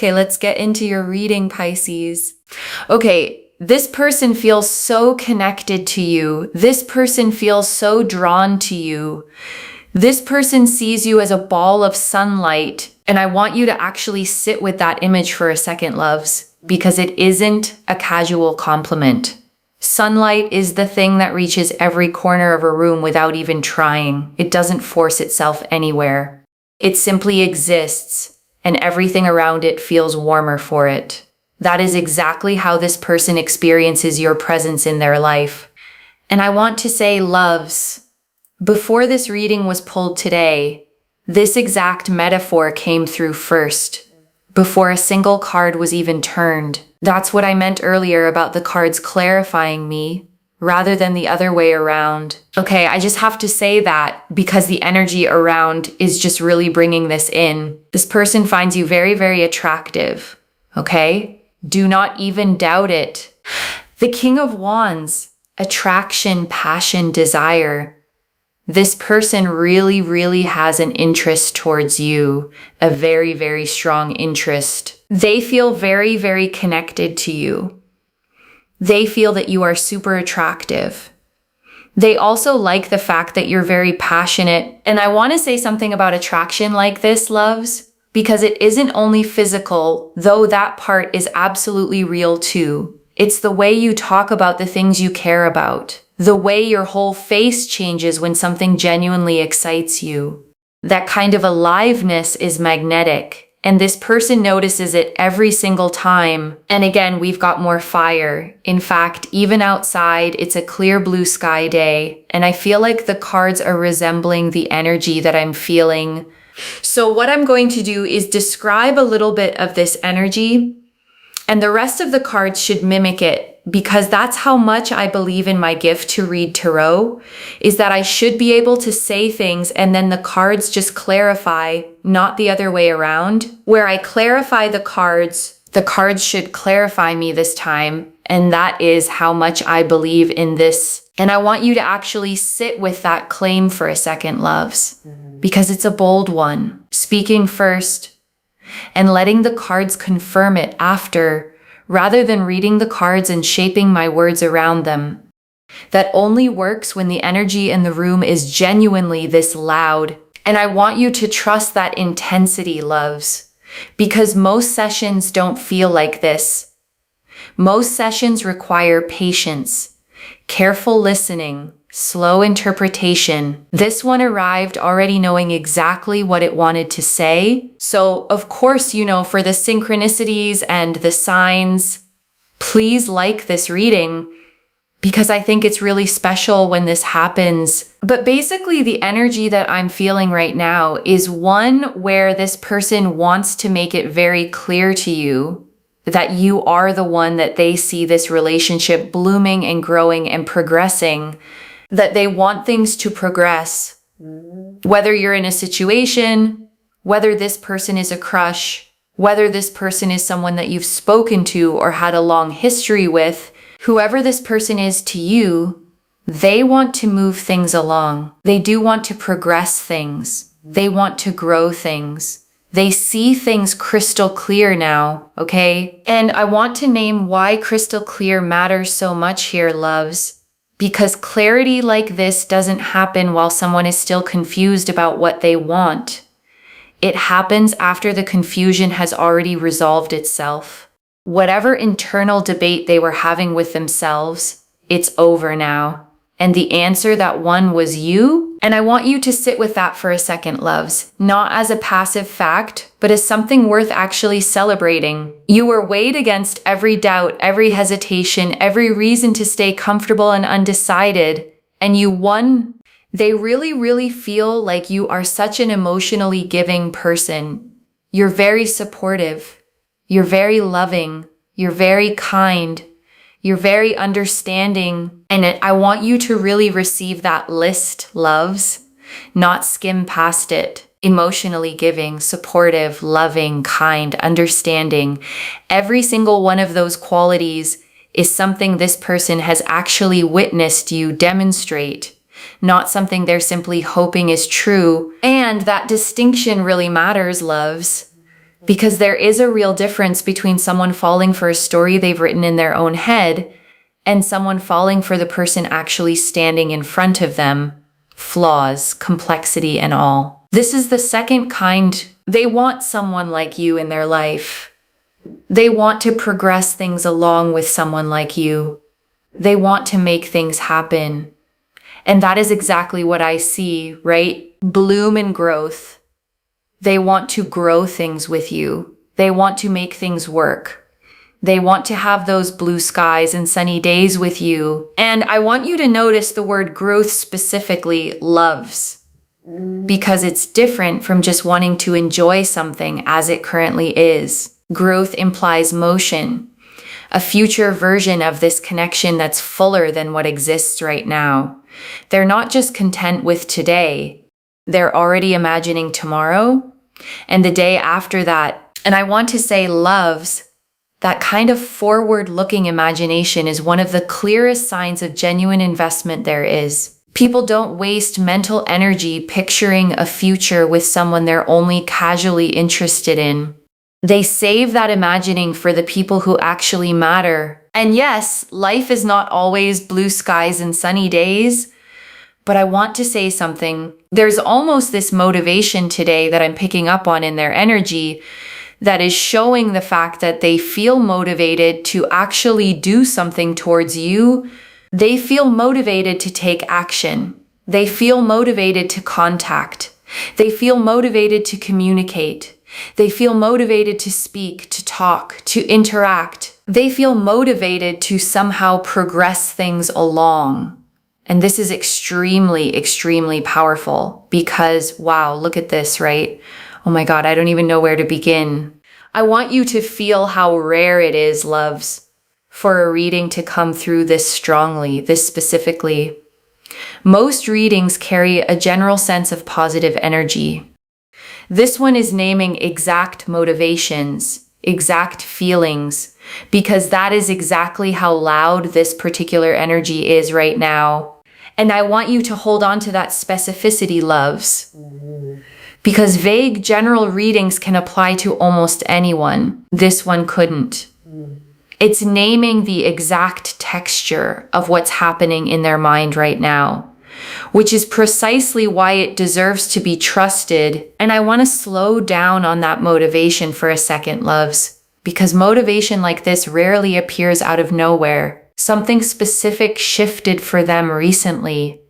Okay, let's get into your reading, Pisces. Okay, this person feels so connected to you. This person feels so drawn to you. This person sees you as a ball of sunlight. And I want you to actually sit with that image for a second, loves, because it isn't a casual compliment. Sunlight is the thing that reaches every corner of a room without even trying. It doesn't force itself anywhere. It simply exists, and everything around it feels warmer for it. That is exactly how this person experiences your presence in their life. And I want to say, loves, before this reading was pulled today, this exact metaphor came through first, before a single card was even turned. That's what I meant earlier about the cards clarifying me, rather than the other way around. Okay, I just have to say that because the energy around is just really bringing this in. This person finds you very, very attractive, okay? Do not even doubt it. The King of Wands, attraction, passion, desire. This person really, really has an interest towards you, a very, very strong interest. They feel very, very connected to you. They feel that you are super attractive. They also like the fact that you're very passionate. And I want to say something about attraction like this, loves, because it isn't only physical, though that part is absolutely real too. It's the way you talk about the things you care about. The way your whole face changes when something genuinely excites you. That kind of aliveness is magnetic, and this person notices it every single time. And again, we've got more fire. In fact, even outside, it's a clear blue sky day, and I feel like the cards are resembling the energy that I'm feeling. So what I'm going to do is describe a little bit of this energy, and the rest of the cards should mimic it. Because that's how much I believe in my gift to read tarot, is that I should be able to say things and then the cards just clarify, not the other way around. Where I clarify the cards should clarify me this time. And that is how much I believe in this. And I want you to actually sit with that claim for a second, loves, because it's a bold one. Speaking first and letting the cards confirm it after, rather than reading the cards and shaping my words around them. That only works when the energy in the room is genuinely this loud. And I want you to trust that intensity, loves, because most sessions don't feel like this. Most sessions require patience, careful listening, slow interpretation. This one arrived already knowing exactly what it wanted to say. So, of course, for the synchronicities and the signs, please like this reading because I think it's really special when this happens. But basically, the energy that I'm feeling right now is one where this person wants to make it very clear to you that you are the one that they see this relationship blooming and growing and progressing, that they want things to progress. Whether you're in a situation, whether this person is a crush, whether this person is someone that you've spoken to or had a long history with, whoever this person is to you, they want to move things along. They do want to progress things. They want to grow things. They see things crystal clear now, okay? And I want to name why crystal clear matters so much here, loves. Because clarity like this doesn't happen while someone is still confused about what they want. It happens after the confusion has already resolved itself. Whatever internal debate they were having with themselves, it's over now. And the answer that won was you. And I want you to sit with that for a second, loves. Not as a passive fact, but as something worth actually celebrating. You were weighed against every doubt, every hesitation, every reason to stay comfortable and undecided. And you won. They really, really feel like you are such an emotionally giving person. You're very supportive. You're very loving. You're very kind. You're very understanding. And I want you to really receive that list, loves, not skim past it. Emotionally giving, supportive, loving, kind, understanding. Every single one of those qualities is something this person has actually witnessed you demonstrate, not something they're simply hoping is true. And that distinction really matters, loves. Because there is a real difference between someone falling for a story they've written in their own head and someone falling for the person actually standing in front of them, flaws, complexity, and all. This is the second kind. They want someone like you in their life. They want to progress things along with someone like you. They want to make things happen. And that is exactly what I see, right? Bloom and growth. They want to grow things with you. They want to make things work. They want to have those blue skies and sunny days with you. And I want you to notice the word growth specifically, loves, because it's different from just wanting to enjoy something as it currently is. Growth implies motion, a future version of this connection that's fuller than what exists right now. They're not just content with today. They're already imagining tomorrow and the day after that. And I want to say loves, that kind of forward-looking imagination is one of the clearest signs of genuine investment there is. People don't waste mental energy picturing a future with someone they're only casually interested in. They save that imagining for the people who actually matter. And yes, life is not always blue skies and sunny days, but I want to say something. There's almost this motivation today that I'm picking up on in their energy that is showing the fact that they feel motivated to actually do something towards you. They feel motivated to take action. They feel motivated to contact. They feel motivated to communicate. They feel motivated to speak, to talk, to interact. They feel motivated to somehow progress things along. And this is extremely, extremely powerful because, wow, look at this, right? Oh my God, I don't even know where to begin. I want you to feel how rare it is, loves, for a reading to come through this strongly, this specifically. Most readings carry a general sense of positive energy. This one is naming exact motivations, exact feelings, because that is exactly how loud this particular energy is right now. And I want you to hold on to that specificity, loves, because vague general readings can apply to almost anyone. This one couldn't. It's naming the exact texture of what's happening in their mind right now, which is precisely why it deserves to be trusted. And I want to slow down on that motivation for a second, loves, because motivation like this rarely appears out of nowhere. Something specific shifted for them recently,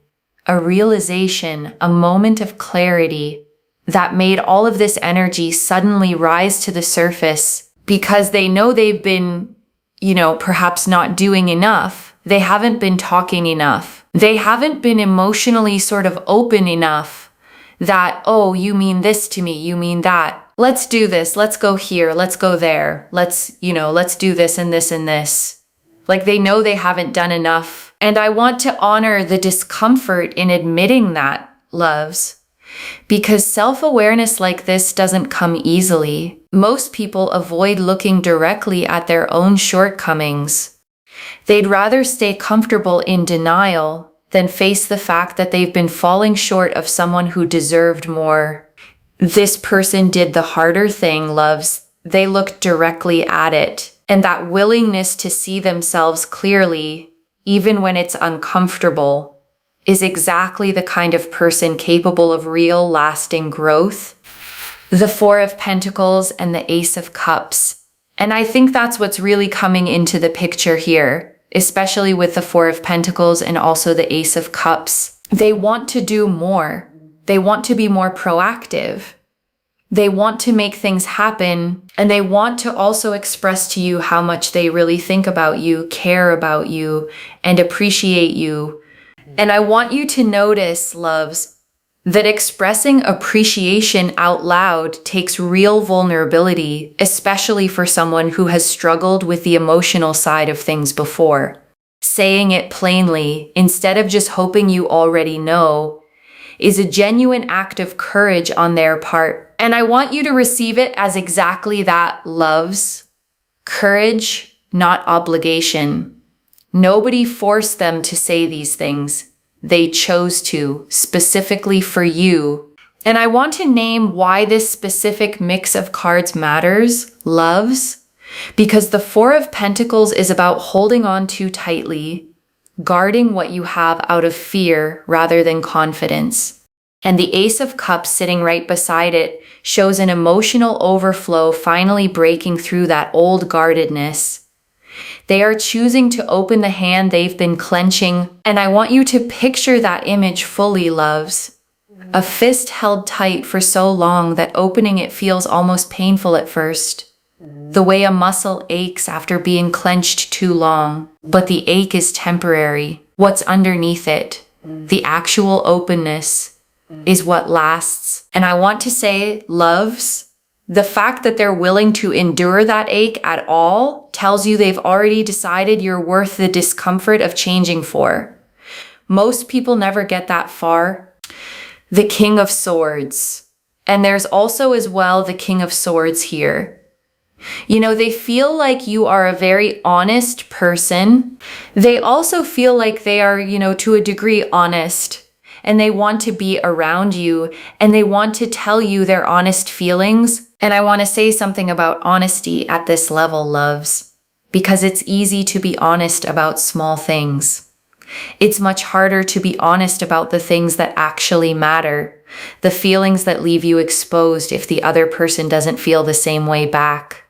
a realization, a moment of clarity that made all of this energy suddenly rise to the surface because they know they've been, perhaps not doing enough. They haven't been talking enough. They haven't been emotionally sort of open enough that, oh, you mean this to me, you mean that. Let's do this, let's go here, let's go there. Let's do this and this and this. Like they know they haven't done enough. And I want to honor the discomfort in admitting that, loves, because self-awareness like this doesn't come easily. Most people avoid looking directly at their own shortcomings. They'd rather stay comfortable in denial than face the fact that they've been falling short of someone who deserved more. This person did the harder thing, loves. They looked directly at it. And that willingness to see themselves clearly, even when it's uncomfortable, is exactly the kind of person capable of real, lasting growth. The Four of Pentacles and the Ace of Cups. And I think that's what's really coming into the picture here, especially with the Four of Pentacles and also the Ace of Cups. They want to do more. They want to be more proactive. They want to make things happen, and they want to also express to you how much they really think about you, care about you, and appreciate you. And I want you to notice, loves, that expressing appreciation out loud takes real vulnerability, especially for someone who has struggled with the emotional side of things before. Saying it plainly, instead of just hoping you already know, is a genuine act of courage on their part. And I want you to receive it as exactly that, loves. Courage, not obligation. Nobody forced them to say these things. They chose to, specifically for you. And I want to name why this specific mix of cards matters, loves, because the Four of Pentacles is about holding on too tightly, guarding what you have out of fear rather than confidence. And the Ace of Cups sitting right beside it shows an emotional overflow finally breaking through that old guardedness. They are choosing to open the hand they've been clenching, and I want you to picture that image fully, loves. A fist held tight for so long that opening it feels almost painful at first. The way a muscle aches after being clenched too long, but the ache is temporary. What's underneath it, the actual openness, is what lasts. And I want to say, loves, the fact that they're willing to endure that ache at all tells you they've already decided you're worth the discomfort of changing for. Most people never get that far. The King of Swords. And there's also as well the King of Swords here. You know, they feel like you are a very honest person. They also feel like they are, to a degree honest. And they want to be around you. And they want to tell you their honest feelings. And I want to say something about honesty at this level, loves. Because it's easy to be honest about small things. It's much harder to be honest about the things that actually matter, the feelings that leave you exposed if the other person doesn't feel the same way back.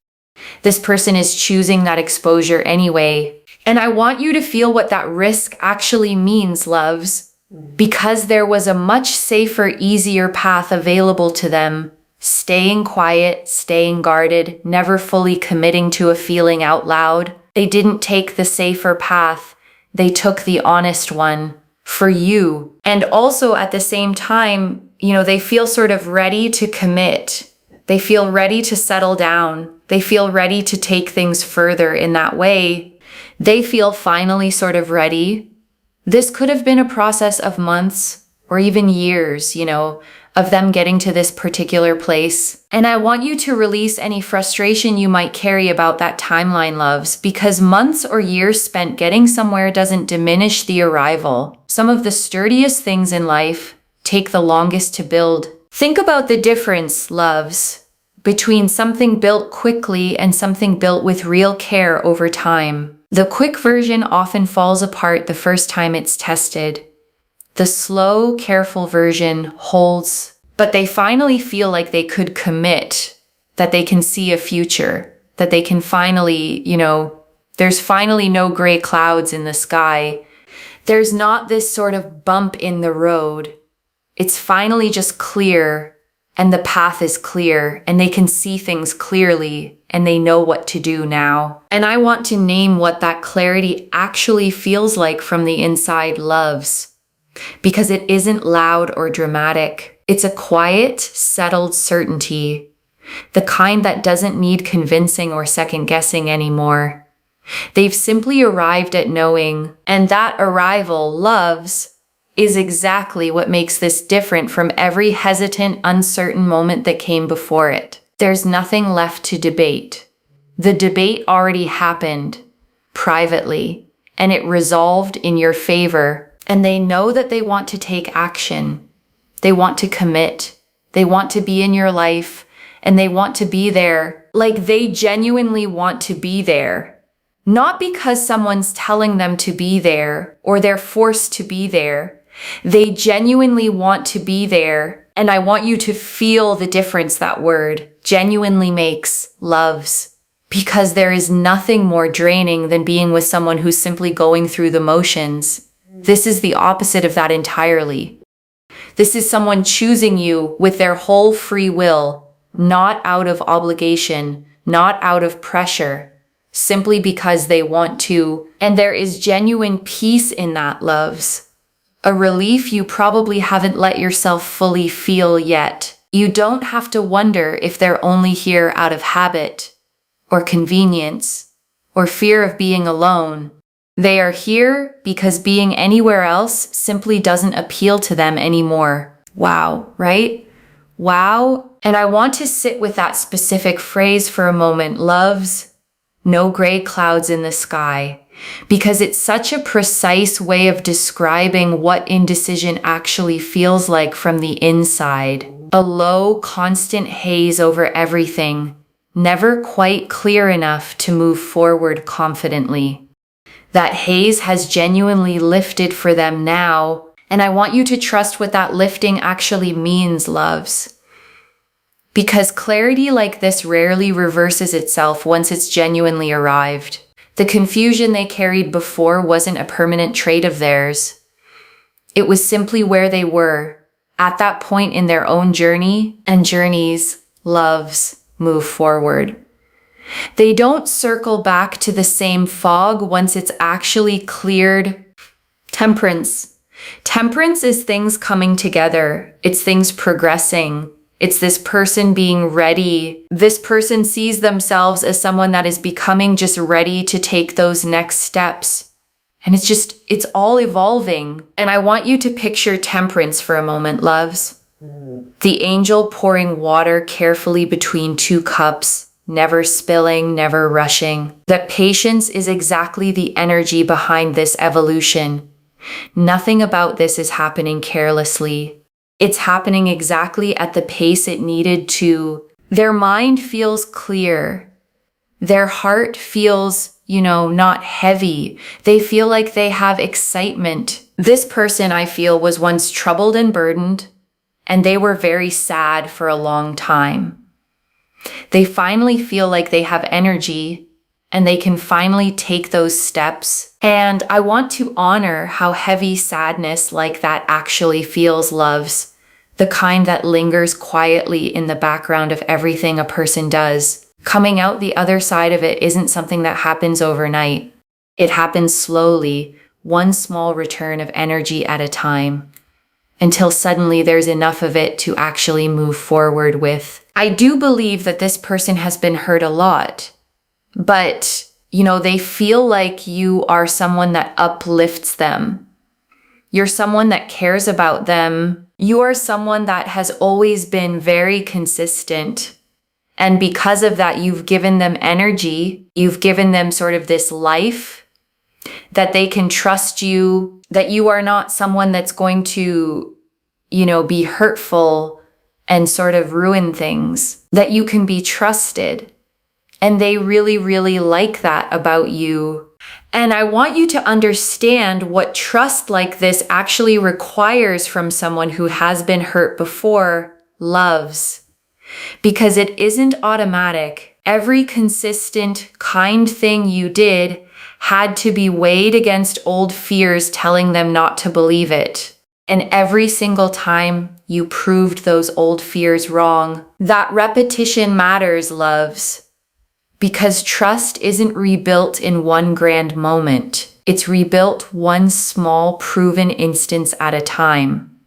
This person is choosing that exposure anyway, and I want you to feel what that risk actually means, loves, because there was a much safer, easier path available to them. Staying quiet, staying guarded, never fully committing to a feeling out loud. They didn't take the safer path. They took the honest one for you. And also at the same time, they feel sort of ready to commit. They feel ready to settle down. They feel ready to take things further in that way. They feel finally sort of ready. This could have been a process of months or even years, of them getting to this particular place. And I want you to release any frustration you might carry about that timeline, loves, because months or years spent getting somewhere doesn't diminish the arrival. Some of the sturdiest things in life take the longest to build. Think about the difference, loves, between something built quickly and something built with real care over time. The quick version often falls apart the first time it's tested. The slow, careful version holds, but they finally feel like they could commit, that they can see a future, that they can finally, there's finally no gray clouds in the sky. There's not this sort of bump in the road. It's finally just clear, and the path is clear, and they can see things clearly, and they know what to do now. And I want to name what that clarity actually feels like from the inside, loves. Because it isn't loud or dramatic. It's a quiet, settled certainty. The kind that doesn't need convincing or second guessing anymore. They've simply arrived at knowing, and that arrival, loves, is exactly what makes this different from every hesitant, uncertain moment that came before it. There's nothing left to debate. The debate already happened, privately, and it resolved in your favor. And they know that they want to take action. They want to commit. They want to be in your life, and they want to be there. Like they genuinely want to be there. Not because someone's telling them to be there or they're forced to be there. They genuinely want to be there. And I want you to feel the difference that word genuinely makes, loves. Because there is nothing more draining than being with someone who's simply going through the motions. This is the opposite of that entirely. This is someone choosing you with their whole free will, not out of obligation, not out of pressure, simply because they want to. And there is genuine peace in that, loves. A relief you probably haven't let yourself fully feel yet. You don't have to wonder if they're only here out of habit, or convenience, or fear of being alone. They are here because being anywhere else simply doesn't appeal to them anymore. Wow, right? Wow. And I want to sit with that specific phrase for a moment, loves. No gray clouds in the sky. because it's such a precise way of describing what indecision actually feels like from the inside. A low, constant haze over everything, never quite clear enough to move forward confidently. That haze has genuinely lifted for them now, and I want you to trust what that lifting actually means, loves. Because clarity like this rarely reverses itself once it's genuinely arrived. The confusion they carried before wasn't a permanent trait of theirs. It was simply where they were, at that point in their own journey, and journeys, loves, move forward. They don't circle back to the same fog once it's actually cleared. Temperance. Temperance is things coming together. It's things progressing. It's this person being ready. This person sees themselves as someone that is becoming just ready to take those next steps. And it's all evolving. And I want you to picture temperance for a moment, loves. The angel pouring water carefully between two cups, never spilling, never rushing. That patience is exactly the energy behind this evolution. Nothing about this is happening carelessly. It's happening exactly at the pace it needed to. Their mind feels clear. Their heart feels, not heavy. They feel like they have excitement. This person, I feel, was once troubled and burdened, and they were very sad for a long time. They finally feel like they have energy, and they can finally take those steps. And I want to honor how heavy sadness like that actually feels, loves. The kind that lingers quietly in the background of everything a person does. Coming out the other side of it isn't something that happens overnight. It happens slowly, one small return of energy at a time, until suddenly there's enough of it to actually move forward with. I do believe that this person has been hurt a lot, but, they feel like you are someone that uplifts them. You're someone that cares about them. You are someone that has always been very consistent. And because of that, you've given them energy. You've given them sort of this life that they can trust you, that you are not someone that's going to, be hurtful and sort of ruin things, that you can be trusted. And they really, really like that about you. And I want you to understand what trust like this actually requires from someone who has been hurt before, loves. Because it isn't automatic. Every consistent, kind thing you did had to be weighed against old fears telling them not to believe it. And every single time you proved those old fears wrong. That repetition matters, loves. Because trust isn't rebuilt in one grand moment. It's rebuilt one small, proven instance at a time.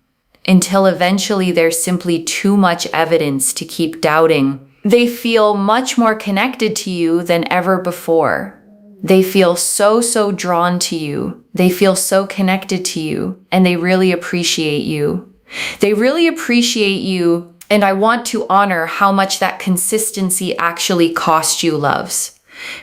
Until eventually there's simply too much evidence to keep doubting. They feel much more connected to you than ever before. They feel so drawn to you. They feel so connected to you, and they really appreciate you. They really appreciate you. And I want to honor how much that consistency actually cost you, loves.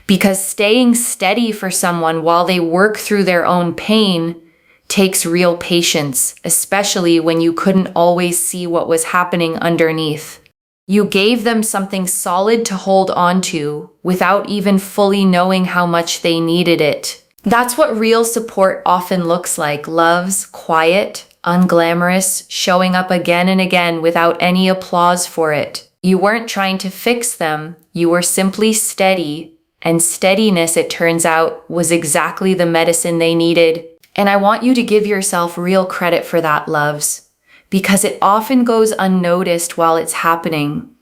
Because staying steady for someone while they work through their own pain takes real patience, especially when you couldn't always see what was happening underneath. You gave them something solid to hold on to without even fully knowing how much they needed it. That's what real support often looks like, loves. Quiet, unglamorous, showing up again and again without any applause for it. You weren't trying to fix them, you were simply steady, and steadiness, it turns out, was exactly the medicine they needed. And I want you to give yourself real credit for that, loves, because it often goes unnoticed while it's happening.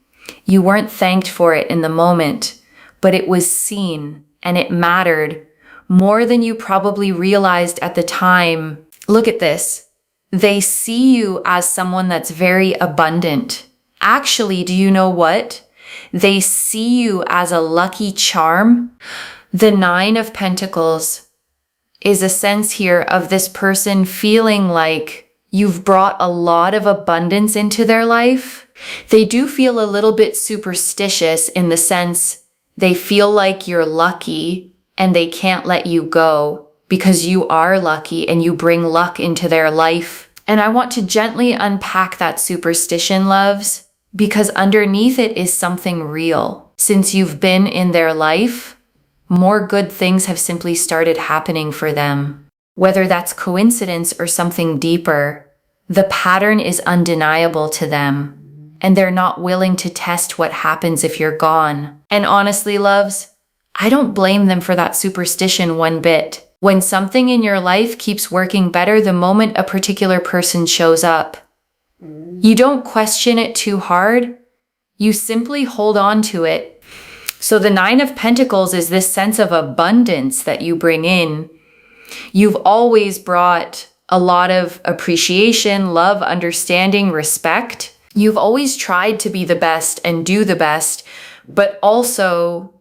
You weren't thanked for it in the moment, but it was seen, and it mattered more than you probably realized at the time. Look at this. They see you as someone that's very abundant. Actually, do you know what? They see you as a lucky charm. The 9 of Pentacles is a sense here of this person feeling like you've brought a lot of abundance into their life. They do feel a little bit superstitious in the sense they feel like you're lucky and they can't let you go because you are lucky and you bring luck into their life. And I want to gently unpack that superstition, loves, because underneath it is something real. Since you've been in their life, more good things have simply started happening for them. Whether that's coincidence or something deeper, the pattern is undeniable to them, and they're not willing to test what happens if you're gone. And honestly, loves, I don't blame them for that superstition one bit. When something in your life keeps working better the moment a particular person shows up, you don't question it too hard. You simply hold on to it. So the Nine of Pentacles is this sense of abundance that you bring in. You've always brought a lot of appreciation, love, understanding, respect. You've always tried to be the best and do the best, but also,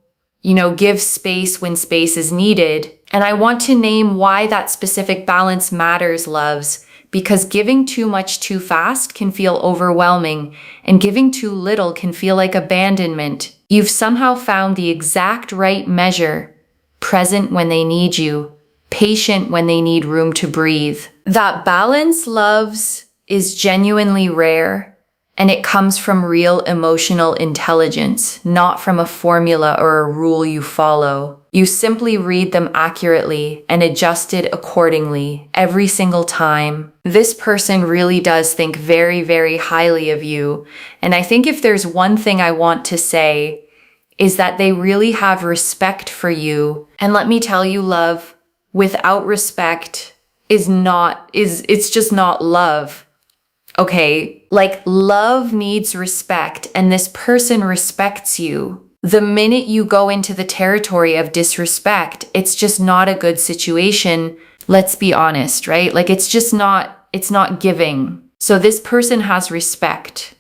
give space when space is needed. And I want to name why that specific balance matters, loves, because giving too much too fast can feel overwhelming, and giving too little can feel like abandonment. You've somehow found the exact right measure, present when they need you, patient when they need room to breathe. That balance, loves, is genuinely rare, and it comes from real emotional intelligence, not from a formula or a rule you follow. You simply read them accurately and adjust it accordingly every single time. This person really does think very, very highly of you. And I think if there's one thing I want to say, is that they really have respect for you. And let me tell you, love, without respect it's just not love. Okay, like love needs respect, and this person respects you. The minute you go into the territory of disrespect, it's just not a good situation. Let's be honest, right? Like it's not giving. So this person has respect.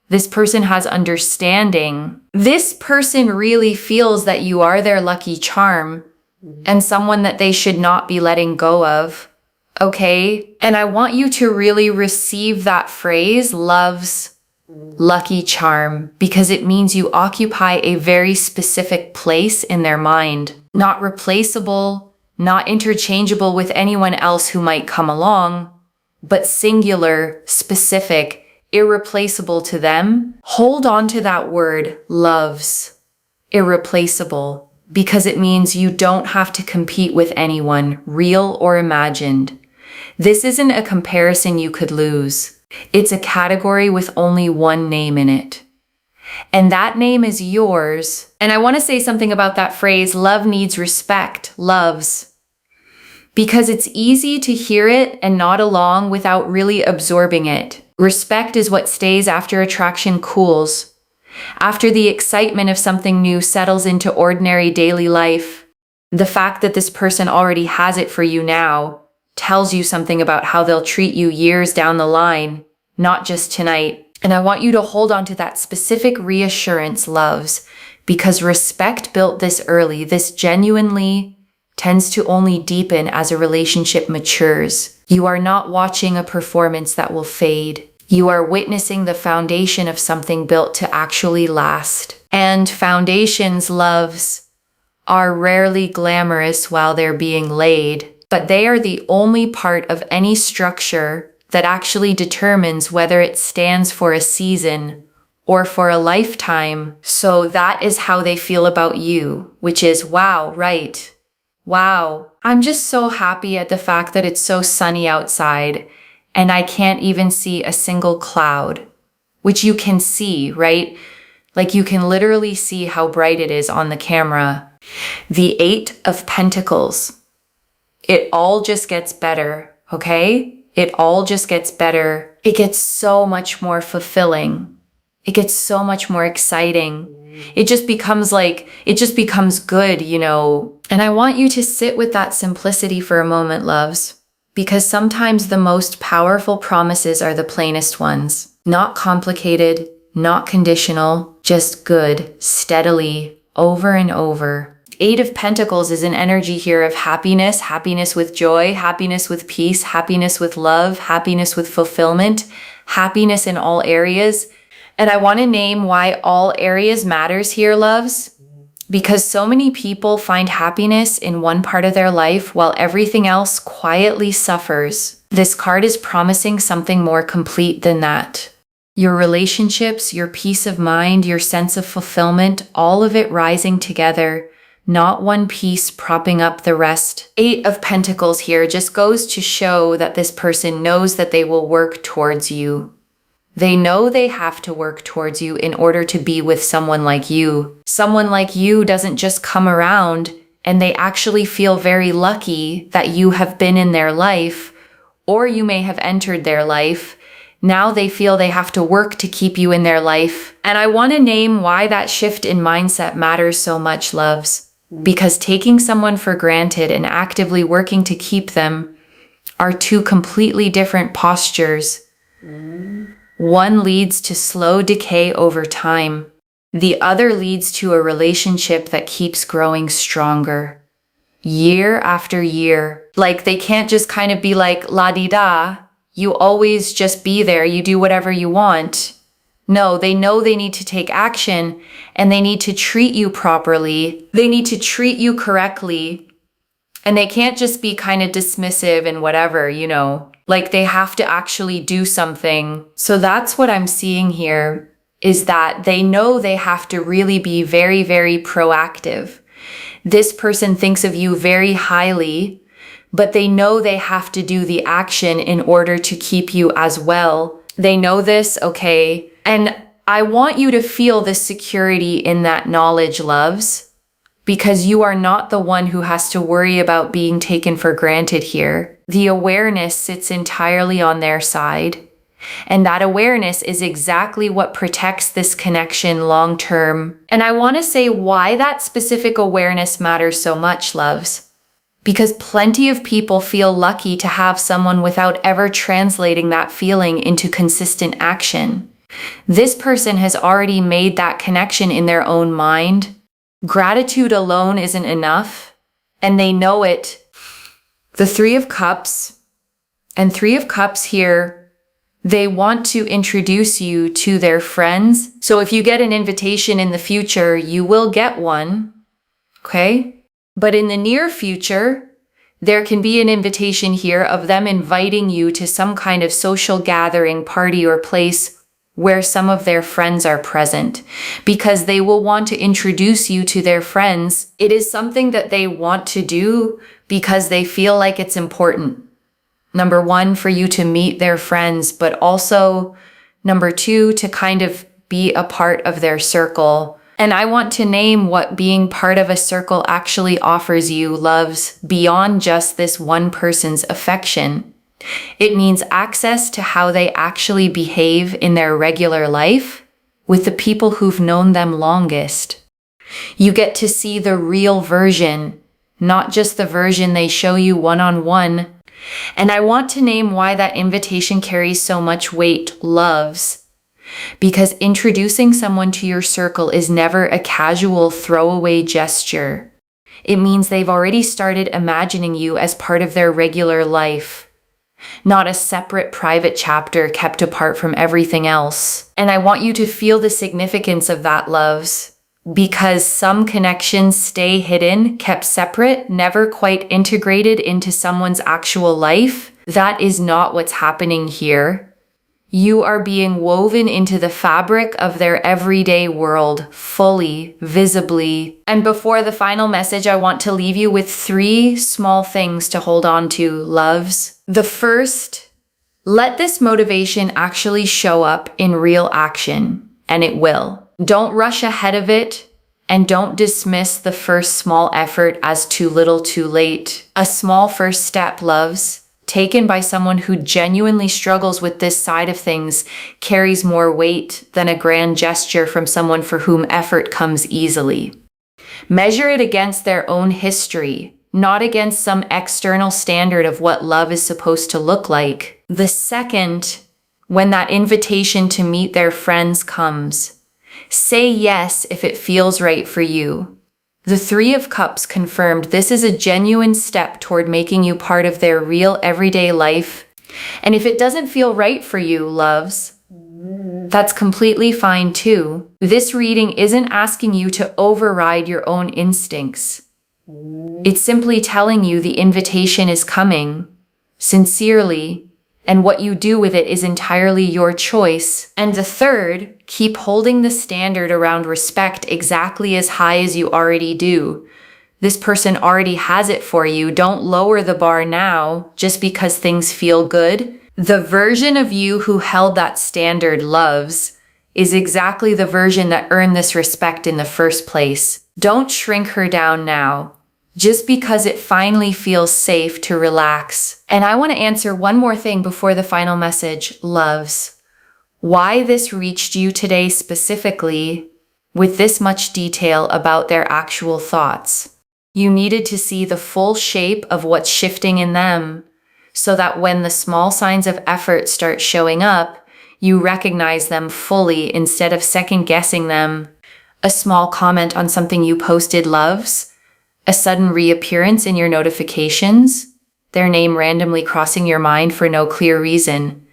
This person has understanding. This person really feels that you are their lucky charm and someone that they should not be letting go of. Okay? And I want you to really receive that phrase, love's lucky charm, because it means you occupy a very specific place in their mind. Not replaceable, not interchangeable with anyone else who might come along, but singular, specific, irreplaceable to them. Hold on to that word, love's, irreplaceable, because it means you don't have to compete with anyone, real or imagined. This isn't a comparison you could lose. It's a category with only one name in it. And that name is yours. And I want to say something about that phrase, love needs respect, loves. Because it's easy to hear it and nod along without really absorbing it. Respect is what stays after attraction cools. After the excitement of something new settles into ordinary daily life, the fact that this person already has it for you now tells you something about how they'll treat you years down the line, not just tonight. And I want you to hold on to that specific reassurance, loves, because respect built this early, this genuinely tends to only deepen as a relationship matures. You are not watching a performance that will fade. You are witnessing the foundation of something built to actually last. And foundations, loves, are rarely glamorous while they're being laid, but they are the only part of any structure that actually determines whether it stands for a season or for a lifetime. So that is how they feel about you, which is wow, right? Wow. I'm just so happy at the fact that it's so sunny outside and I can't even see a single cloud, which you can see, right? Like you can literally see how bright it is on the camera. The Eight of Pentacles. It all just gets better, okay? It all just gets better. It gets so much more fulfilling. It gets so much more exciting. It just becomes good, And I want you to sit with that simplicity for a moment, loves, because sometimes the most powerful promises are the plainest ones. Not complicated, not conditional, just good, steadily, over and over. Eight of Pentacles is an energy here of happiness, happiness with joy, happiness with peace, happiness with love, happiness with fulfillment, happiness in all areas. And I want to name why all areas matters here, loves. because so many people find happiness in one part of their life while everything else quietly suffers. This card is promising something more complete than that. Your relationships, your peace of mind, your sense of fulfillment, all of it rising together, not one piece propping up the rest. 8 of Pentacles here just goes to show that this person knows that they will work towards you. They know they have to work towards you in order to be with someone like you. Someone like you doesn't just come around, and they actually feel very lucky that you have been in their life, or you may have entered their life. Now they feel they have to work to keep you in their life. And I want to name why that shift in mindset matters so much, loves. Because taking someone for granted and actively working to keep them are two completely different postures. One leads to slow decay over time. The other leads to a relationship that keeps growing stronger. Year after year. Like they can't just kind of be like la-di-da. You always just be there. You do whatever you want. No, they know they need to take action and they need to treat you properly. They need to treat you correctly. And they can't just be kind of dismissive and whatever, like they have to actually do something. So that's what I'm seeing here, is that they know they have to really be very, very proactive. This person thinks of you very highly, but they know they have to do the action in order to keep you as well. They know this, okay? And I want you to feel the security in that knowledge, loves, because you are not the one who has to worry about being taken for granted here. The awareness sits entirely on their side. And that awareness is exactly what protects this connection long term. And I want to say why that specific awareness matters so much, loves. Because plenty of people feel lucky to have someone without ever translating that feeling into consistent action. This person has already made that connection in their own mind. Gratitude alone isn't enough, and they know it. The 3 of Cups and 3 of Cups here, they want to introduce you to their friends. So if you get an invitation in the future, you will get one, okay? But in the near future, there can be an invitation here of them inviting you to some kind of social gathering, party, or place where some of their friends are present, because they will want to introduce you to their friends. It is something that they want to do because they feel like it's important. Number 1, for you to meet their friends, but also number 2, to kind of be a part of their circle. And I want to name what being part of a circle actually offers you, loves, beyond just this one person's affection. It means access to how they actually behave in their regular life with the people who've known them longest. You get to see the real version, not just the version they show you one-on-one. And I want to name why that invitation carries so much weight, loves. Because introducing someone to your circle is never a casual throwaway gesture. It means they've already started imagining you as part of their regular life, not a separate private chapter kept apart from everything else. And I want you to feel the significance of that, loves, because some connections stay hidden, kept separate, never quite integrated into someone's actual life. That is not what's happening here. You are being woven into the fabric of their everyday world, fully, visibly. And before the final message, I want to leave you with 3 small things to hold on to, loves. The first, let this motivation actually show up in real action, and it will. Don't rush ahead of it, and don't dismiss the first small effort as too little too late. A small first step, loves, taken by someone who genuinely struggles with this side of things, carries more weight than a grand gesture from someone for whom effort comes easily. Measure it against their own history, not against some external standard of what love is supposed to look like. The second, when that invitation to meet their friends comes, say yes if it feels right for you. The 3 of Cups confirmed this is a genuine step toward making you part of their real everyday life. And if it doesn't feel right for you, loves, That's completely fine too. This reading isn't asking you to override your own instincts. It's simply telling you the invitation is coming, sincerely, and what you do with it is entirely your choice. And the third, keep holding the standard around respect exactly as high as you already do. This person already has it for you. Don't lower the bar now just because things feel good. The version of you who held that standard, loves, is exactly the version that earned this respect in the first place. Don't shrink her down now, just because it finally feels safe to relax. And I want to answer one more thing before the final message, loves. Why this reached you today specifically with this much detail about their actual thoughts. You needed to see the full shape of what's shifting in them, so that when the small signs of effort start showing up, you recognize them fully instead of second-guessing them. A small comment on something you posted, loves, a sudden reappearance in your notifications, their name randomly crossing your mind for no clear reason.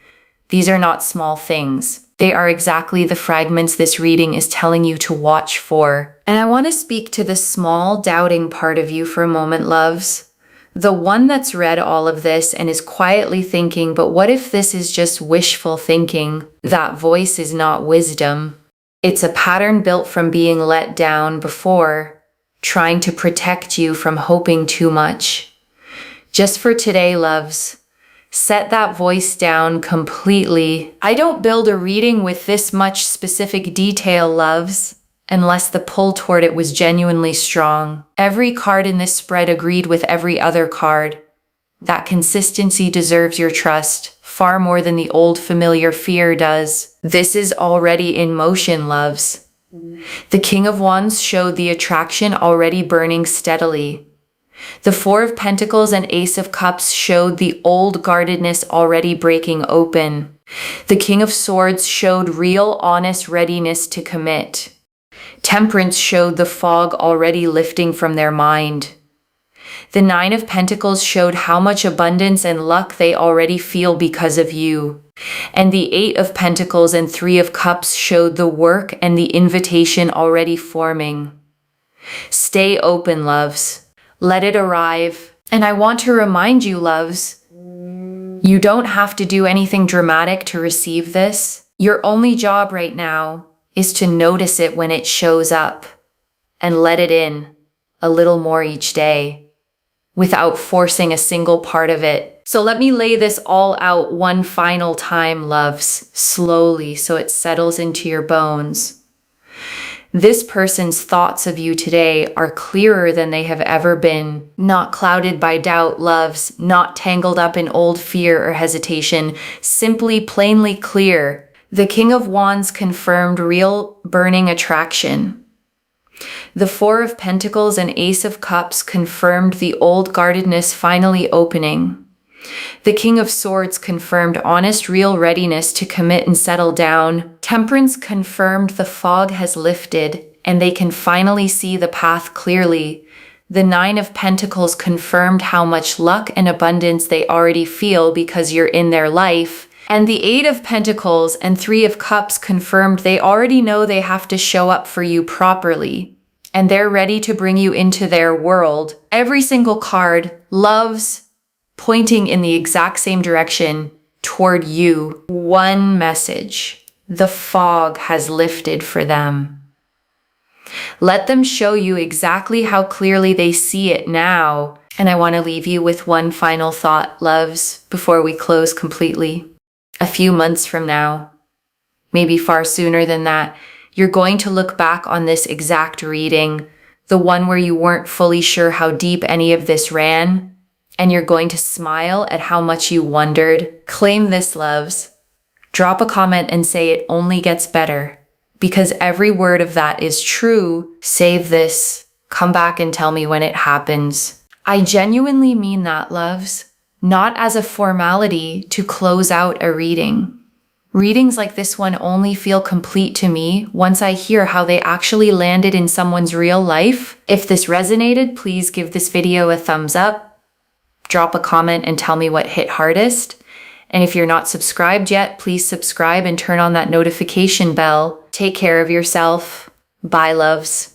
These are not small things. They are exactly the fragments this reading is telling you to watch for. And I want to speak to the small, doubting part of you for a moment, loves. The one that's read all of this and is quietly thinking, but what if this is just wishful thinking? That voice is not wisdom. It's a pattern built from being let down before, trying to protect you from hoping too much. Just for today, loves, set that voice down completely. I don't build a reading with this much specific detail, loves, unless the pull toward it was genuinely strong. Every card in this spread agreed with every other card. That consistency deserves your trust, far more than the old familiar fear does. This is already in motion, loves. The King of Wands showed the attraction already burning steadily. The Four of Pentacles and Ace of Cups showed the old guardedness already breaking open. The King of Swords showed real, honest readiness to commit. Temperance showed the fog already lifting from their mind. The Nine of Pentacles showed how much abundance and luck they already feel because of you. And the Eight of Pentacles and Three of Cups showed the work and the invitation already forming. Stay open, loves. Let it arrive. And I want to remind you, loves, you don't have to do anything dramatic to receive this. Your only job right now is to notice it when it shows up and let it in a little more each day without forcing a single part of it. So let me lay this all out one final time, loves, slowly so it settles into your bones. This person's thoughts of you today are clearer than they have ever been, not clouded by doubt, loves, not tangled up in old fear or hesitation, simply plainly clear. The King of Wands confirmed real burning attraction. The Four of Pentacles and Ace of Cups confirmed the old guardedness finally opening. The King of Swords confirmed honest, real readiness to commit and settle down. Temperance confirmed the fog has lifted and they can finally see the path clearly. The Nine of Pentacles confirmed how much luck and abundance they already feel because you're in their life. And the Eight of Pentacles and Three of Cups confirmed they already know they have to show up for you properly. And they're ready to bring you into their world. Every single card, loves, pointing in the exact same direction toward you. One message. The fog has lifted for them. Let them show you exactly how clearly they see it now. And I want to leave you with one final thought, loves, before we close completely. A few months from now, maybe far sooner than that, you're going to look back on this exact reading, the one where you weren't fully sure how deep any of this ran, and you're going to smile at how much you wondered. Claim this, loves. Drop a comment and say it only gets better, because every word of that is true. Save this. Come back and tell me when it happens. I genuinely mean that, loves, not as a formality to close out a reading. Readings like this one only feel complete to me once I hear how they actually landed in someone's real life. If this resonated, please give this video a thumbs up. Drop a comment and tell me what hit hardest. And if you're not subscribed yet, please subscribe and turn on that notification bell. Take care of yourself. Bye, loves.